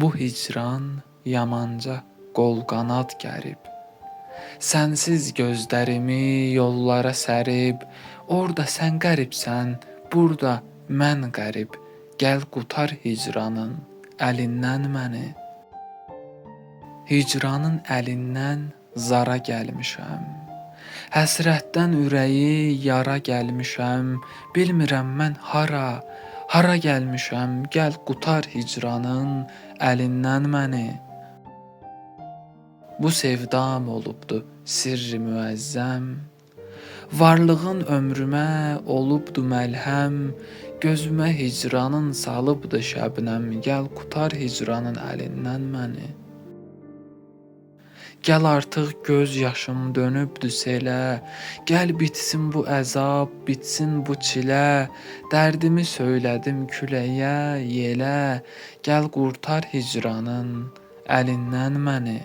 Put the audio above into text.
Bu hicran yamanca qol qanad gərib. Sənsiz gözlərimi yollara sərib, orada sən qəribsən, burada mən qərib. Gəl qutar hicranın əlindən məni. Hicranın əlindən zara gəlmişəm. Həsrətdən ürəyi yara gəlmişəm. Bilmirəm mən hara gəlmişəm. Gəl qutar hicranın əlindən məni. Bu sevdam olubdu sirri müəzzəm. Varlığın ömrümə olubdu məlhəm. Gözümə hicranın salıbdı şəbnəm. Gəl qutar hicranın əlindən məni. Gəl artıq göz yaşım dönübdü selə. Gəl bitsin bu əzab, bitsin bu çilə. Dərdimi söylədim küləyə, yelə. Gəl qurtar hicranın əlindən məni.